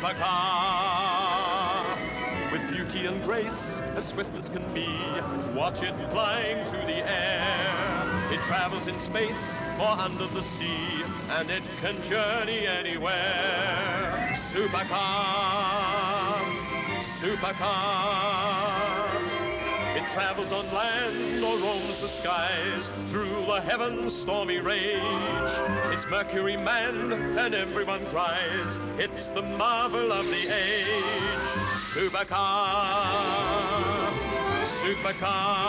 supercar. With beauty and grace, as swift as can be, watch it flying through the air. It travels in space or under the sea, and it can journey anywhere. Supercar, supercar. It travels on land or roams the skies, through the heavens' stormy rage. It's Mercury manned and everyone cries, it's the marvel of the age. Supercar, supercar,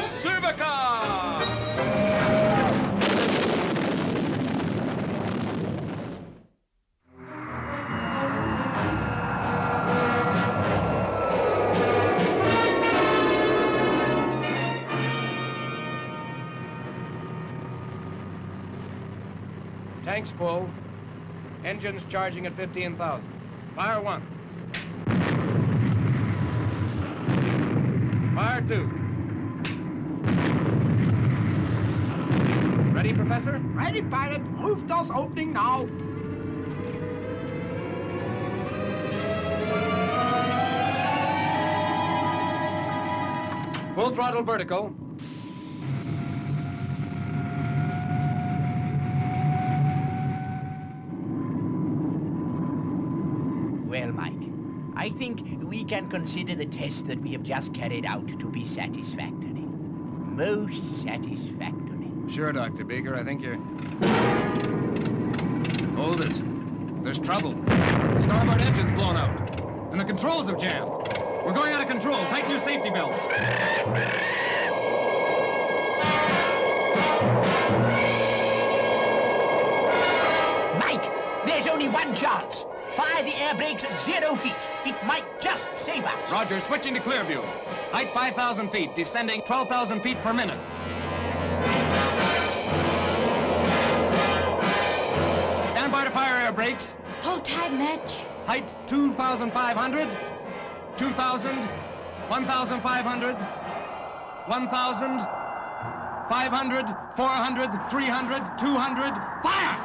supercar! Tanks full. Engines charging at 15,000. Fire one. Fire two. Ready, Professor? Ready, pilot. Roof doors opening now. Full throttle vertical. Well, Mike, I think we can consider the test that we have just carried out to be satisfactory. Most satisfactory. Sure, Dr. Beaker, I think you're... Hold it. There's trouble. The starboard engine's blown out, and the controls have jammed. We're going out of control. Tighten your safety belts. Mike, there's only one chance. Fire the air brakes at 0 feet. It might just save us. Roger, switching to clear view. Height 5,000 feet, descending 12,000 feet per minute. Stand by to fire air brakes. Hold tight, Mitch. Height 2,500, 2,000, 1,500, 1,000, 500, 400, 300, 200, fire!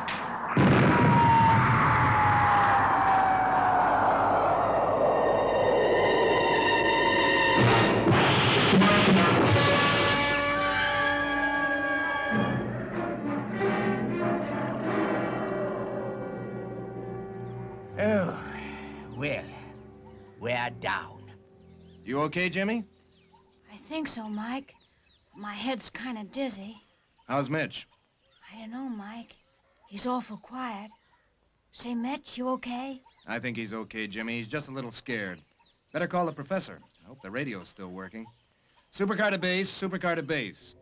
Oh, well, we're down. You okay, Jimmy? I think so, Mike. My head's kind of dizzy. How's Mitch? I don't know, Mike. He's awful quiet. Say, Mitch, you okay? I think he's okay, Jimmy. He's just a little scared. Better call the professor. I hope the radio's still working. Supercar to base, supercar to base.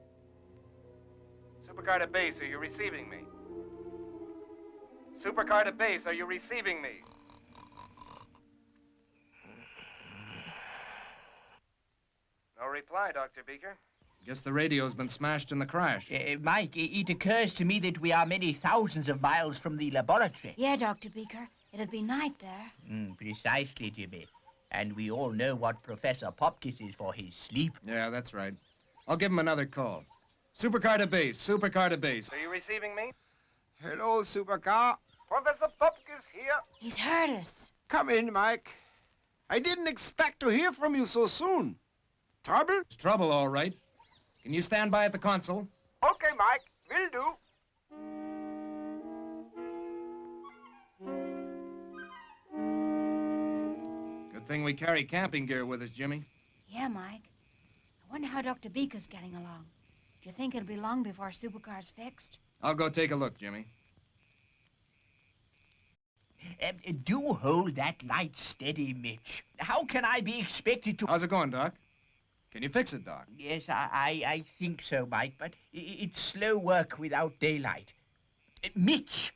Supercar to base, are you receiving me? Supercar to base, are you receiving me? No reply, Dr. Beaker. Guess the radio's been smashed in the crash. Mike, it occurs to me that we are many thousands of miles from the laboratory. Yeah, Dr. Beaker. It'll be night there. Precisely, Jimmy. And we all know what Professor Popkiss is for his sleep. Yeah, that's right. I'll give him another call. Supercar to base, supercar to base. Are you receiving me? Hello, supercar. Professor Popkiss here. He's heard us. Come in, Mike. I didn't expect to hear from you so soon. Trouble? It's trouble, all right. Can you stand by at the console? Okay, Mike. Will do. Good thing we carry camping gear with us, Jimmy. Yeah, Mike. I wonder how Dr. Beaker's getting along. Do you think it'll be long before our supercar's fixed? I'll go take a look, Jimmy. Do hold that light steady, Mitch. How can I be expected to... How's it going, Doc? Can you fix it, Doc? Yes, I think so, Mike, but it's slow work without daylight. Mitch!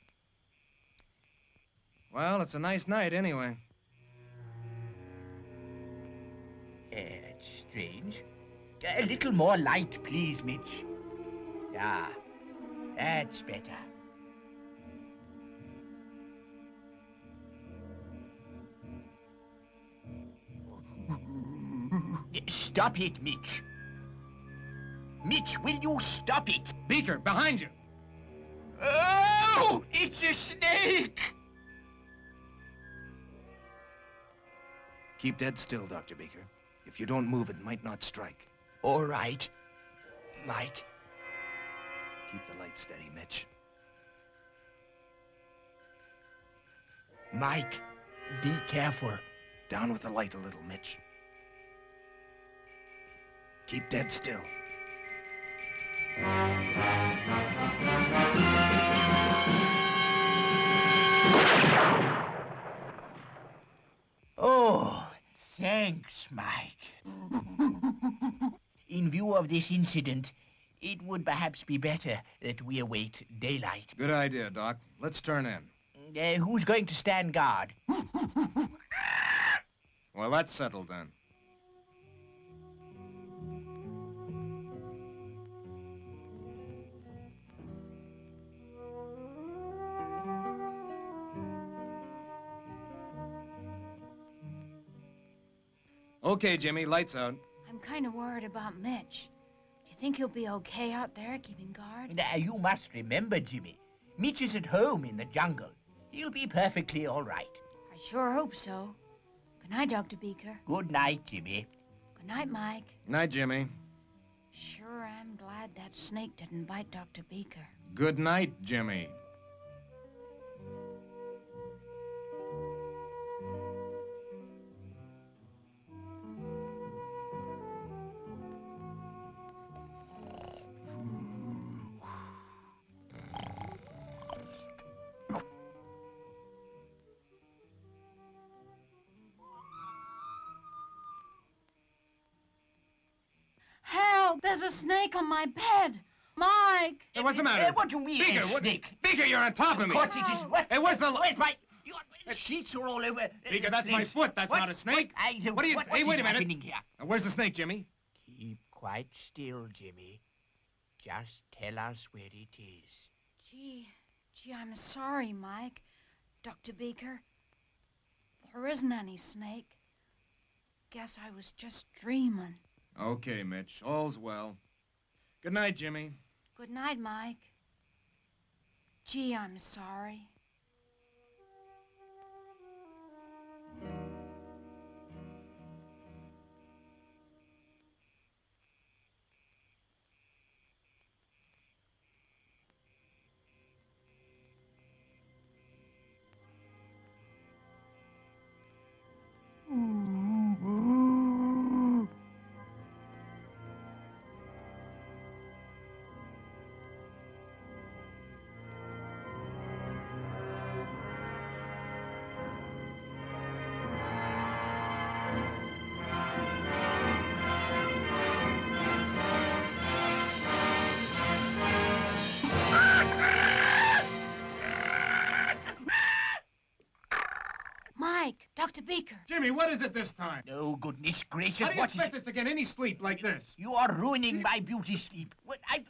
Well, it's a nice night anyway. It's strange. A little more light, please, Mitch. Ah, that's better. Stop it, Mitch. Mitch, will you stop it? Beaker, behind you. Oh, it's a snake! Keep dead still, Dr. Beaker. If you don't move, it might not strike. All right, Mike. Keep the light steady, Mitch. Mike, be careful. Down with the light a little, Mitch. Keep dead still. Oh, thanks, Mike. In view of this incident, it would perhaps be better that we await daylight. Good idea, Doc. Let's turn in. Who's going to stand guard? Well, that's settled then. Okay, Jimmy, lights out. I'm kind of worried about Mitch. Do you think he'll be okay out there keeping guard? Now, you must remember, Jimmy, Mitch is at home in the jungle. He'll be perfectly all right. I sure hope so. Good night, Dr. Beaker. Good night, Jimmy. Good night, Mike. Night, Jimmy. Sure am glad that snake didn't bite Dr. Beaker. Good night, Jimmy. Help! There's a snake on my bed. Mike! Hey, what's the matter? What do you mean, Beaker, a snake? Beaker, you're on top of Of me. course it is. What? Hey, where's the... Where's my... Your sheets are all over. Beaker, that's my snakes. foot. That's What? not a snake. What What are you... what Hey, wait is a minute. happening here? Now, where's the snake, Jimmy? Keep quite still, Jimmy. Just tell us where it is. Gee, I'm sorry, Mike. Dr. Beaker. There isn't any snake. Guess I was just dreaming. Okay, Mitch. All's well. Good night, Jimmy. Good night, Mike. Gee, I'm sorry. Mike, Dr. Beaker. Jimmy, what is it this time? Oh, goodness gracious, How do you what is expect it? us to get any sleep like this? You are ruining my beauty sleep.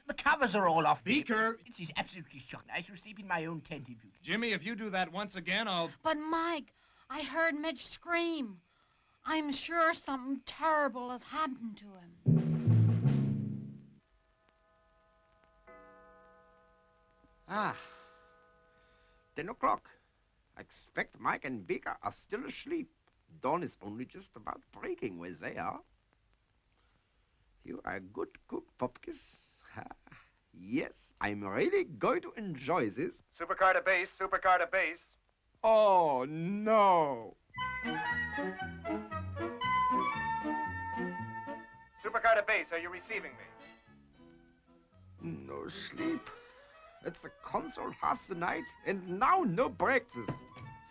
The covers are all off. Beaker! This is absolutely shocking. I shall sleep in my own tent if you... Jimmy, if you do that once again, I'll... But, Mike, I heard Mitch scream. I'm sure something terrible has happened to him. Ah, 10 o'clock. I expect Mike and Beaker are still asleep. Dawn is only just about breaking where they are. You are a good cook, Popkins. Yes, I'm really going to enjoy this. Supercar to base, supercar to base. Oh, no. Supercar to base, are you receiving me? No sleep. At the console half the night, and now no breakfast.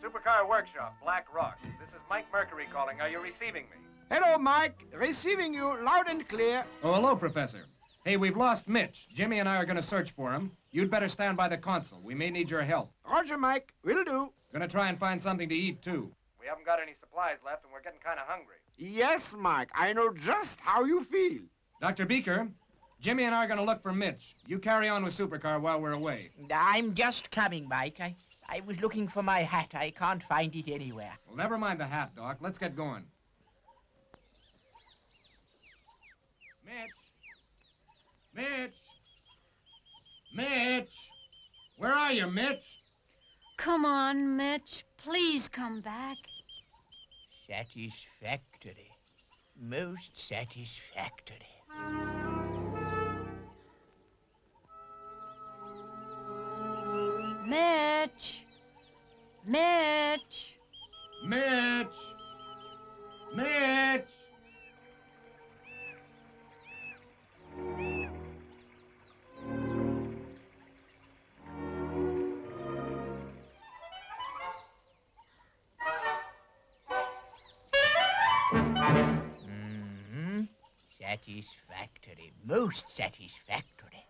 Supercar workshop, Black Rock. This is Mike Mercury calling. Are you receiving me? Hello, Mike. Receiving you loud and clear. Oh, hello, Professor. Hey, we've lost Mitch. Jimmy and I are going to search for him. You'd better stand by the console. We may need your help. Roger, Mike. Will do. Gonna try and find something to eat, too. We haven't got any supplies left, and we're getting kind of hungry. Yes, Mike. I know just how you feel. Dr. Beaker, Jimmy and I are going to look for Mitch. You carry on with Supercar while we're away. I'm just coming, Mike. I was looking for my hat. I can't find it anywhere. Well, never mind the hat, Doc. Let's get going. Mitch! Mitch! Mitch! Where are you, Mitch? Come on, Mitch. Please come back. Satisfactory. Most satisfactory. Mitch! Mitch! Mitch! Mitch! Satisfactory. Most satisfactory.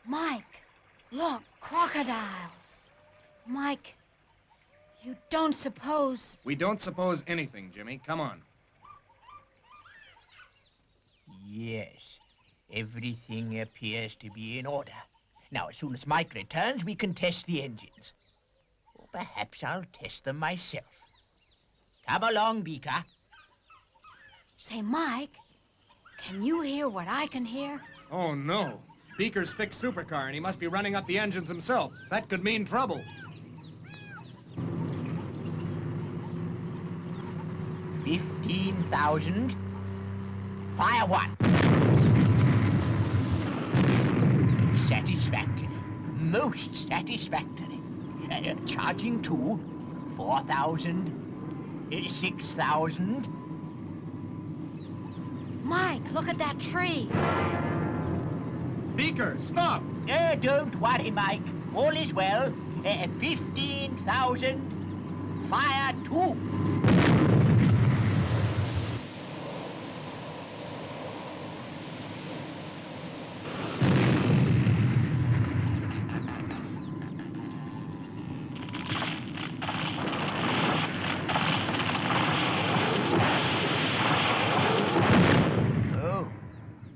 Mike, look, crocodiles. Mike, you don't suppose... We don't suppose anything, Jimmy. Come on. Yes, everything appears to be in order. Now, as soon as Mike returns, we can test the engines. Or perhaps I'll test them myself. Come along, Beaker. Say, Mike, can you hear what I can hear? Oh, no. Beaker's fixed supercar, and he must be running up the engines himself. That could mean trouble. 15,000. Fire one. Satisfactory. Most satisfactory. Charging two. 4,000. 6,000. Mike, look at that tree. Beaker, stop! Don't worry, Mike. All is well. 15,000. Fire two.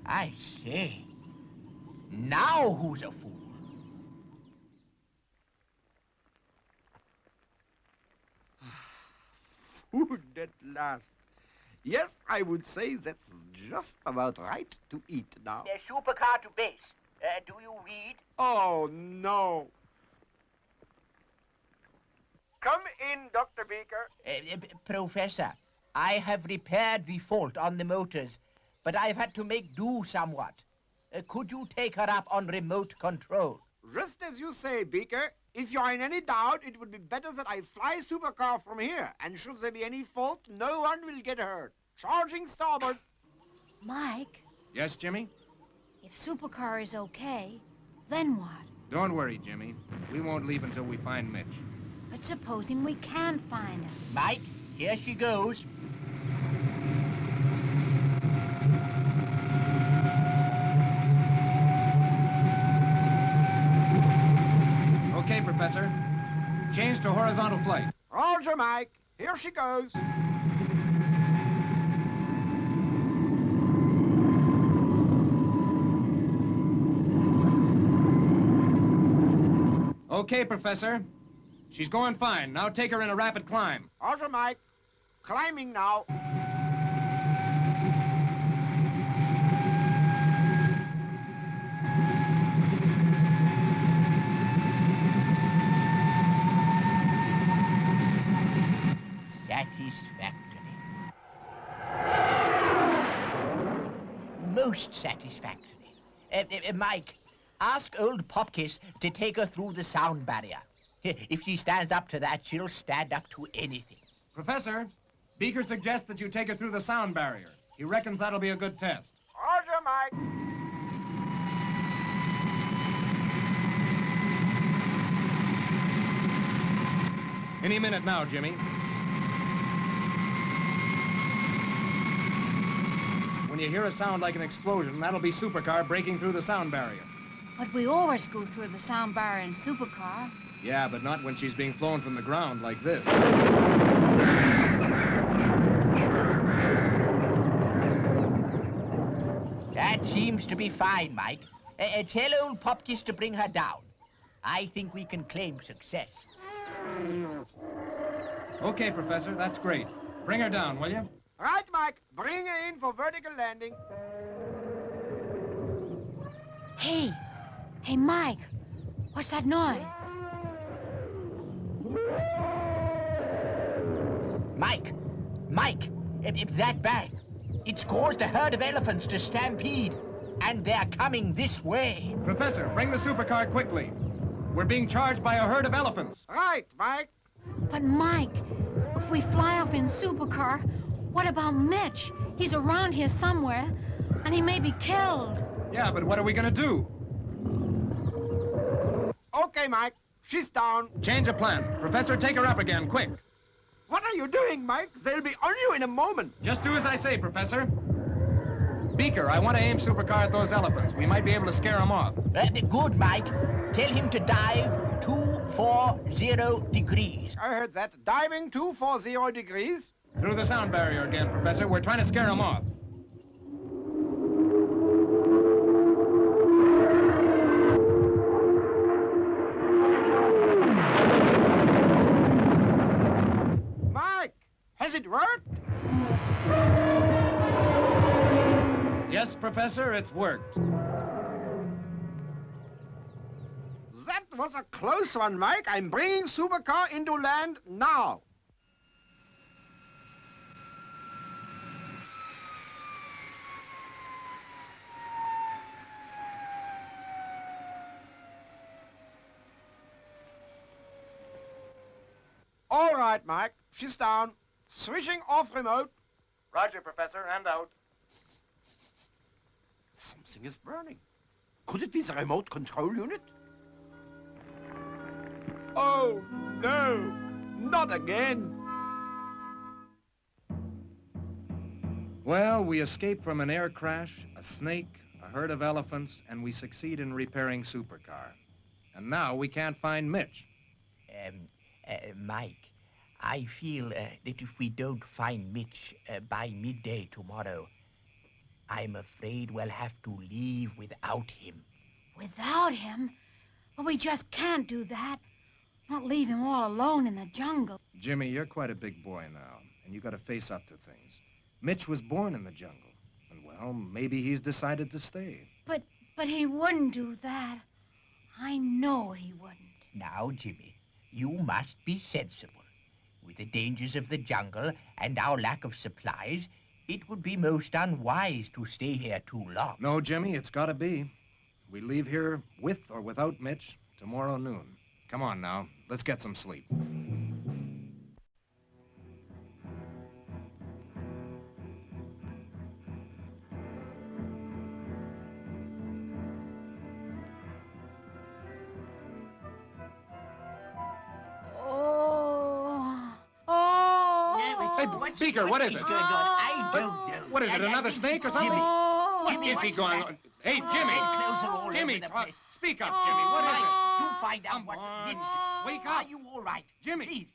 I say. Now who's a fool? Food at last. Yes, I would say that's just about right to eat now. Supercar to base. Do you read? Oh, no. Come in, Dr. Beaker. Professor, I have repaired the fault on the motors, but I've had to make do somewhat. Could you take her up on remote control? Just as you say, Beaker. If you're in any doubt, it would be better that I fly supercar from here. And should there be any fault, no one will get hurt. Charging starboard. Mike, Yes, Jimmy? if supercar is okay, then what? Don't worry, Jimmy. We won't leave until we find Mitch. But supposing we can't find him? Mike, here she goes. Okay, Professor. Change to horizontal flight. Roger, Mike. Here she goes. Okay, Professor. She's going fine. Now take her in a rapid climb. Roger, Mike. Climbing now. Satisfactory. Most satisfactory. Mike, ask old Popkiss to take her through the sound barrier. If she stands up to that, she'll stand up to anything. Professor, Beaker suggests that you take her through the sound barrier. He reckons that'll be a good test. Roger, Mike. Any minute now, Jimmy. When you hear a sound like an explosion, that'll be supercar breaking through the sound barrier. But we always go through the sound barrier in supercar. Yeah, but not when she's being flown from the ground like this. That seems to be fine, Mike. Tell old Popkiss to bring her down. I think we can claim success. Okay, Professor, that's great. Bring her down, will you? Right, Mike. Bring her in for vertical landing. Hey, Mike, what's that noise? Mike! Mike! If that bang, it's caused a herd of elephants to stampede, and they're coming this way. Professor, bring the supercar quickly. We're being charged by a herd of elephants. Right, Mike. But, Mike, if we fly off in supercar, what about Mitch? He's around here somewhere, and he may be killed. Yeah, but what are we gonna do? Okay, Mike. She's down. Change of plan. Professor, take her up again, quick. What are you doing, Mike? They'll be on you in a moment. Just do as I say, Professor. Beaker, I want to aim supercar at those elephants. We might be able to scare them off. Good, Mike. Tell him to dive 240 degrees. I heard that. Diving 240 degrees. Through the sound barrier again, Professor. We're trying to scare them off. Mike, has it worked? Yes, Professor, it's worked. That was a close one, Mike. I'm bringing supercar into land now. All right, Mike. She's down. Switching off remote. Roger, Professor, and out. Something is burning. Could it be the remote control unit? Oh, no. Not again. Well, we escaped from an air crash, a snake, a herd of elephants, and we succeed in repairing supercar. And now we can't find Mitch. Mike, I feel that if we don't find Mitch by midday tomorrow, I'm afraid we'll have to leave without him. Without him? But we just can't do that. Not leave him all alone in the jungle. Jimmy, you're quite a big boy now, and you got to face up to things. Mitch was born in the jungle, and, well, maybe he's decided to stay. But he wouldn't do that. I know he wouldn't. Now, Jimmy, you must be sensible. With the dangers of the jungle and our lack of supplies, it would be most unwise to stay here too long. No, Jimmy, it's got to be. We leave here with or without Mitch tomorrow noon. Come on now, let's get some sleep. Hey, Beaker, what is it? Going on? I don't know. What is it, another snake or something? Jimmy. Oh. Jimmy, What is he what's going that? on? Hey, Jimmy! Clothes are all Jimmy, over the place. speak up, Jimmy. What is it? Do find out Come what's on. Mitch. Wake Are up. you all right? Jimmy. Please.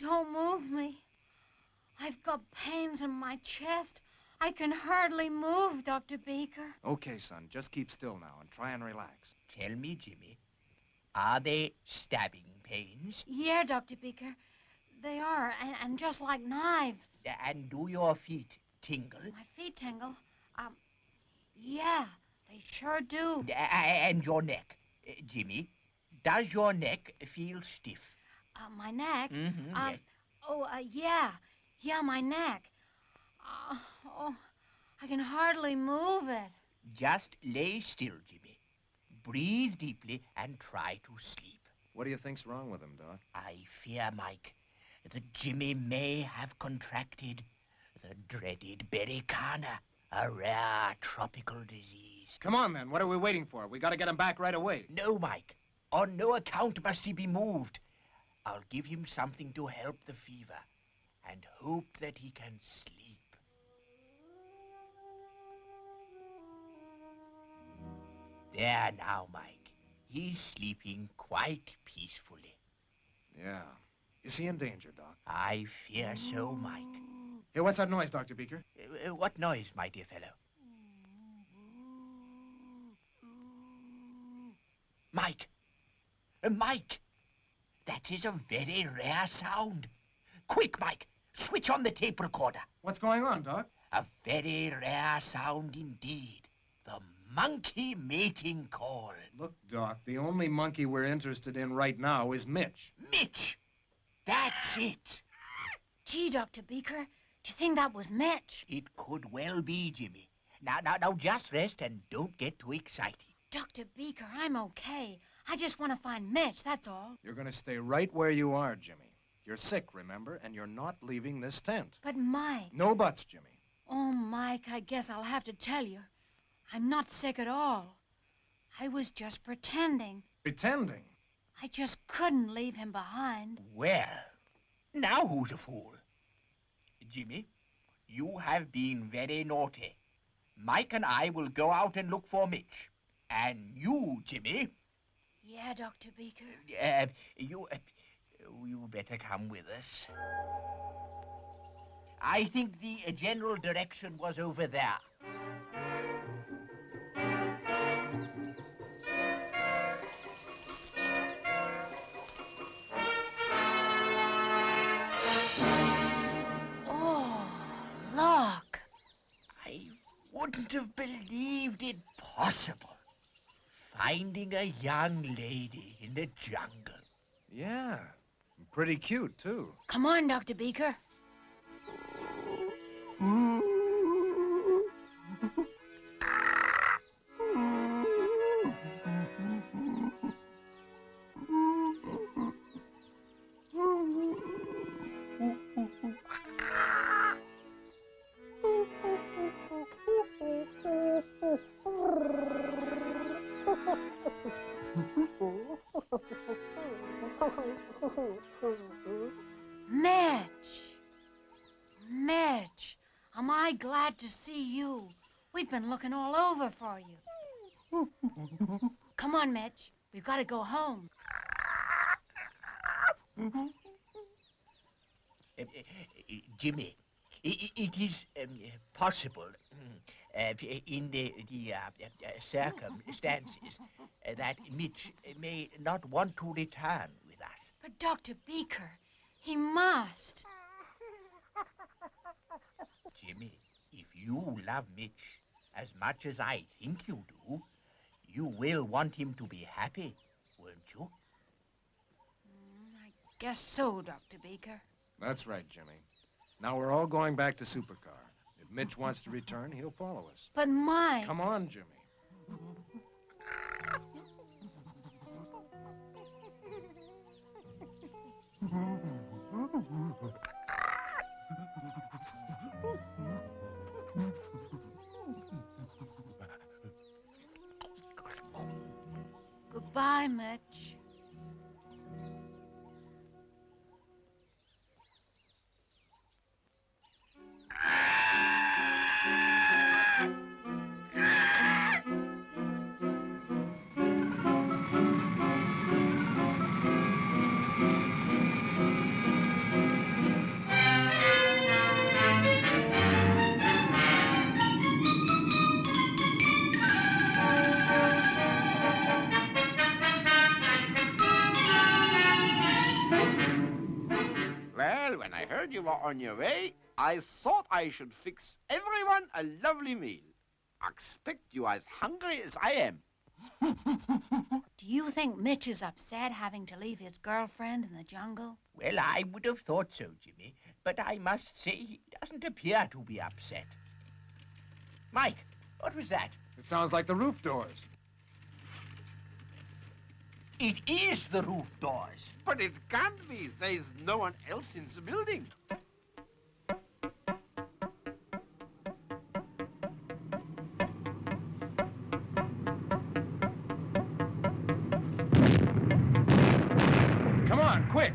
Don't move me. I've got pains in my chest. I can hardly move, Dr. Beaker. Okay, son, just keep still now and try and relax. Tell me, Jimmy, are they stabbing pains? Yeah, Dr. Beaker. They are, and just like knives. And do your feet tingle? My feet tingle. Yeah, they sure do. And your neck. Jimmy, does your neck feel stiff? My neck? Mm-hmm, yes. Oh, yeah. Yeah, my neck. Oh, I can hardly move it. Just lay still, Jimmy. Breathe deeply and try to sleep. What do you think's wrong with him, Doc? I fear, Mike, that Jimmy may have contracted the dreaded bericana, a rare tropical disease. Come on, then. What are we waiting for? We got to get him back right away. No, Mike. On no account must he be moved. I'll give him something to help the fever and hope that he can sleep. There now, Mike. He's sleeping quite peacefully. Yeah. Is he in danger, Doc? I fear so, Mike. Hey, what's that noise, Dr. Beaker? What noise, my dear fellow? Mike! Mike! That is a very rare sound. Quick, Mike! Switch on the tape recorder. What's going on, Doc? A very rare sound indeed. The monkey mating call. Look, Doc, the only monkey we're interested in right now is Mitch. Mitch! That's it. Gee, Dr. Beaker, do you think that was Mitch? It could well be, Jimmy. Now, just rest and don't get too excited. Dr. Beaker, I'm okay. I just want to find Mitch, that's all. You're going to stay right where you are, Jimmy. You're sick, remember, and you're not leaving this tent. But Mike... No buts, Jimmy. Oh, Mike, I guess I'll have to tell you. I'm not sick at all. I was just pretending. Pretending? I just couldn't leave him behind. Well, now who's a fool? Jimmy, you have been very naughty. Mike and I will go out and look for Mitch. And you, Jimmy... Yeah, Dr. Beaker. You better come with us. I think the general direction was over there. Oh, look. I wouldn't have believed it possible. Finding a young lady in the jungle. Yeah, pretty cute, too. Come on, Dr. Beaker. Mitch, am I glad to see you. We've been looking all over for you. Come on, Mitch. We've got to go home. Jimmy, it is possible in the circumstances that Mitch may not want to return with us. But Dr. Beaker, he must. Jimmy, if you love Mitch as much as I think you do, you will want him to be happy, won't you? I guess so, Dr. Beaker. That's right, Jimmy. Now we're all going back to Supercar. If Mitch wants to return, he'll follow us. But Mike... Come on, Jimmy. Goodbye, Mitch. Well, when I heard you were on your way, I thought I should fix everyone a lovely meal. I expect you as hungry as I am. Do you think Mitch is upset having to leave his girlfriend in the jungle? Well, I would have thought so, Jimmy, but I must say he doesn't appear to be upset. Mike, what was that? It sounds like the roof doors. It is the roof doors. But it can't be. There's no one else in the building. Come on, quick!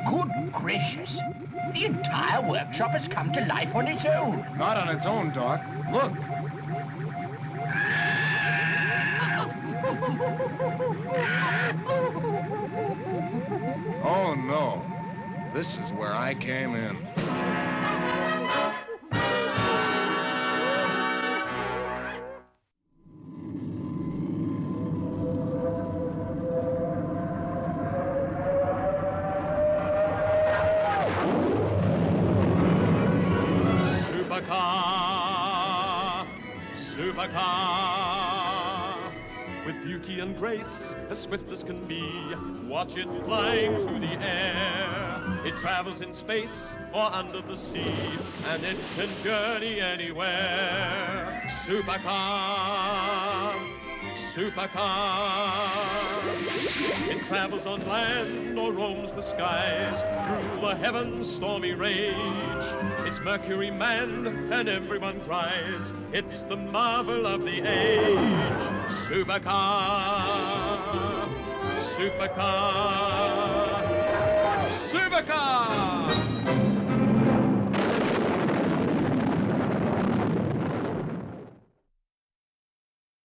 Good gracious. The entire workshop has come to life on its own. Not on its own, Doc. Look. Oh, no. This is where I came in. supercar. With beauty and grace, as swift as can be, watch it flying through the air. It travels in space or under the sea, and it can journey anywhere. Supercar, supercar. It travels on land or roams the skies, through the heavens' stormy rage. It's Mercury manned and everyone cries, it's the marvel of the age. Supercar, supercar, supercar!